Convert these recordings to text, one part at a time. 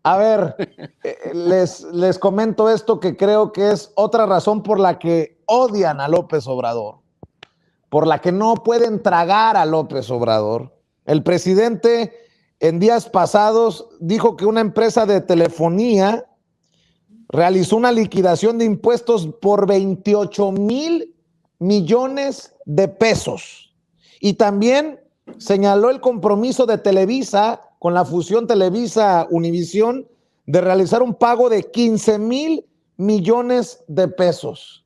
A ver, les comento esto que creo que es otra razón por la que odian a López Obrador, por la que no pueden tragar a López Obrador. El presidente en días pasados dijo que una empresa de telefonía realizó una liquidación de impuestos por 28 mil millones de pesos. Y también señaló el compromiso de Televisa con la fusión Televisa-Univisión de realizar un pago de 15 mil millones de pesos.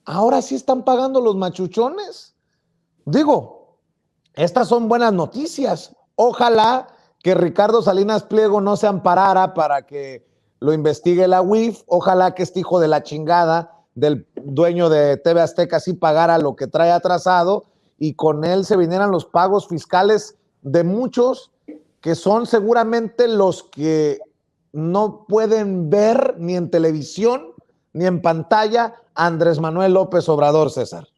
Ahora sí están pagando los machuchones. Digo, estas son buenas noticias. Ojalá que Ricardo Salinas Pliego no se amparara para que lo investigue la UIF. Ojalá que este hijo de la chingada del dueño de TV Azteca sí pagara lo que trae atrasado y con él se vinieran los pagos fiscales de muchos que son seguramente los que no pueden ver ni en televisión ni en pantalla a Andrés Manuel López Obrador, César.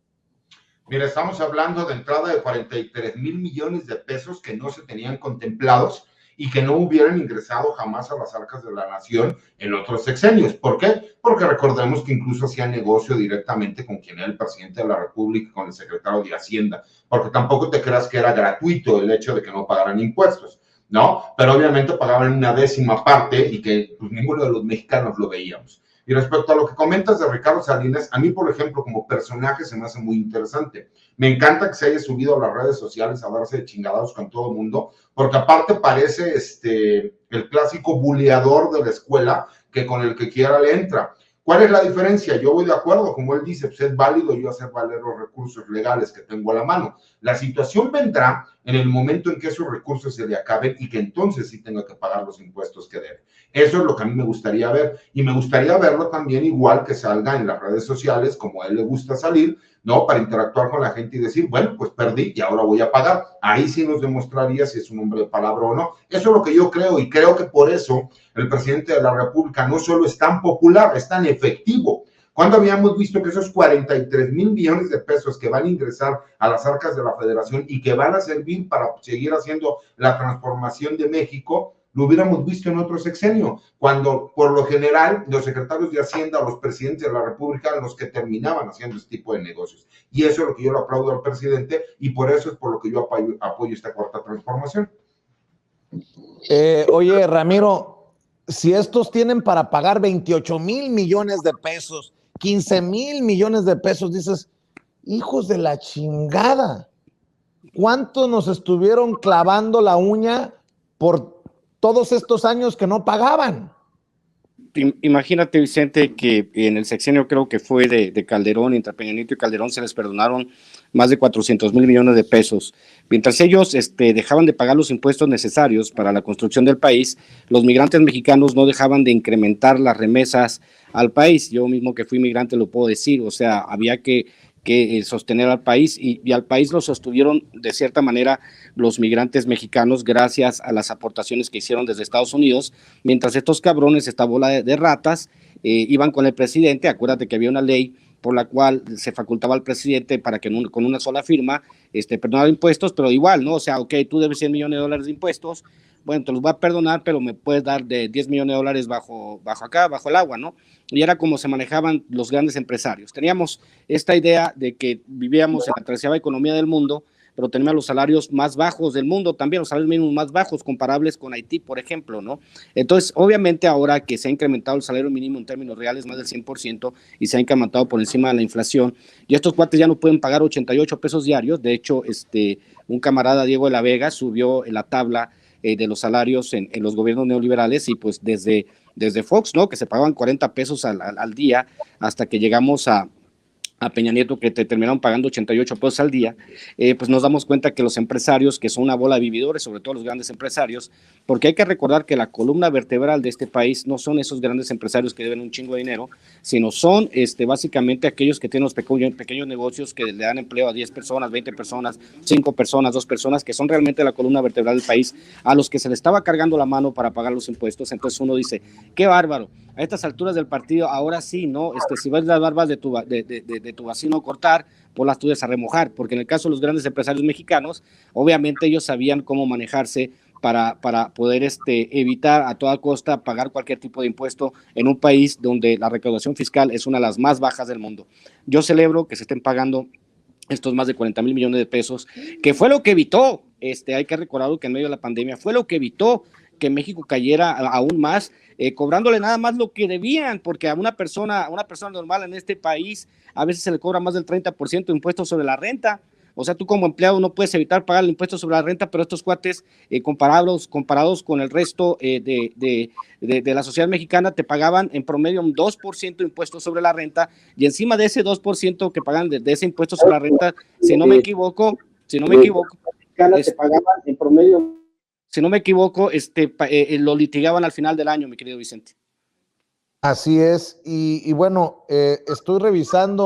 Mira, estamos hablando de entrada de 43 mil millones de pesos que no se tenían contemplados y que no hubieran ingresado jamás a las arcas de la nación en otros sexenios. ¿Por qué? Porque recordemos que incluso hacía negocio directamente con quien era el presidente de la República, con el secretario de Hacienda, porque tampoco te creas que era gratuito el hecho de que no pagaran impuestos, ¿no? Pero obviamente pagaban una décima parte y que pues, ninguno de los mexicanos lo veíamos. Y respecto a lo que comentas de Ricardo Salinas, a mí, por ejemplo, como personaje se me hace muy interesante. Me encanta que se haya subido a las redes sociales a darse de chingados con todo el mundo, porque aparte parece el clásico buleador de la escuela que con el que quiera le entra. ¿Cuál es la diferencia? Yo voy de acuerdo, como él dice, pues es válido yo hacer valer los recursos legales que tengo a la mano. La situación vendrá en el momento en que esos recursos se le acaben y que entonces sí tenga que pagar los impuestos que debe. Eso es lo que a mí me gustaría ver y me gustaría verlo también igual que salga en las redes sociales como a él le gusta salir, ¿no? Para interactuar con la gente y decir, bueno, pues perdí y ahora voy a pagar. Ahí sí nos demostraría si es un hombre de palabra o no. Eso es lo que yo creo y creo que por eso el presidente de la República no solo es tan popular, es tan efectivo. ¿Cuándo habíamos visto que esos 43 mil millones de pesos que van a ingresar a las arcas de la Federación y que van a servir para seguir haciendo la transformación de México, lo hubiéramos visto en otro sexenio, cuando por lo general los secretarios de Hacienda o los presidentes de la República eran los que terminaban haciendo este tipo de negocios? Y eso es lo que yo le aplaudo al presidente y por eso es por lo que yo apoyo esta cuarta transformación. Oye, Ramiro, si estos tienen para pagar 28 mil millones de pesos, 15 mil millones de pesos, dices, hijos de la chingada, ¿cuánto nos estuvieron clavando la uña por todos estos años que no pagaban? Imagínate, Vicente, que en el sexenio creo que fue de Calderón, entre Peña Nieto y Calderón se les perdonaron más de 400 mil millones de pesos. Mientras ellos dejaban de pagar los impuestos necesarios para la construcción del país, los migrantes mexicanos no dejaban de incrementar las remesas al país. Yo mismo que fui migrante lo puedo decir, o sea, había que sostener al país y al país lo sostuvieron de cierta manera los migrantes mexicanos gracias a las aportaciones que hicieron desde Estados Unidos, mientras estos cabrones, esta bola de ratas, iban con el presidente. Acuérdate que había una ley por la cual se facultaba al presidente para que con una sola firma perdonara impuestos, pero igual, ¿no? O sea, ok, tú debes 100 millones de dólares de impuestos, bueno, te los voy a perdonar, pero me puedes dar de 10 millones de dólares bajo el agua, ¿no? Y era como se manejaban los grandes empresarios. Teníamos esta idea de que vivíamos en la tercera economía del mundo, pero teníamos los salarios más bajos del mundo también, los salarios mínimos más bajos, comparables con Haití, por ejemplo, ¿no? Entonces, obviamente, ahora que se ha incrementado el salario mínimo en términos reales más del 100% y se ha incrementado por encima de la inflación, y estos cuates ya no pueden pagar 88 pesos diarios. De hecho, un camarada, Diego de la Vega, subió en la tabla de los salarios en los gobiernos neoliberales y pues desde Fox, ¿no? Que se pagaban 40 pesos al día hasta que llegamos a Peña Nieto, que te terminaron pagando 88 pesos al día, pues nos damos cuenta que los empresarios, que son una bola de vividores, sobre todo los grandes empresarios, porque hay que recordar que la columna vertebral de este país no son esos grandes empresarios que deben un chingo de dinero, sino son básicamente aquellos que tienen los pequeños negocios que le dan empleo a 10 personas, 20 personas, 5 personas, 2 personas, que son realmente la columna vertebral del país, a los que se le estaba cargando la mano para pagar los impuestos. Entonces uno dice, qué bárbaro, a estas alturas del partido, ahora sí, ¿no? Si ves las barbas de tu vecino cortar, pues las tuyas a remojar, porque en el caso de los grandes empresarios mexicanos, obviamente ellos sabían cómo manejarse para poder evitar a toda costa pagar cualquier tipo de impuesto en un país donde la recaudación fiscal es una de las más bajas del mundo. Yo celebro que se estén pagando estos más de 40 mil millones de pesos, que fue lo que evitó, hay que recordar que en medio de la pandemia fue lo que evitó que México cayera aún más, cobrándole nada más lo que debían, porque a una persona normal en este país a veces se le cobra más del 30% de impuestos sobre la renta. O sea, tú como empleado no puedes evitar pagar el impuesto sobre la renta, pero estos cuates, comparados con el resto de la sociedad mexicana, te pagaban en promedio un 2% de impuestos sobre la renta, y encima de ese 2% que pagan de ese impuesto sobre la renta, si no me equivoco, te pagaban en promedio, si no me equivoco, lo litigaban al final del año, mi querido Vicente. Así es, y bueno, estoy revisando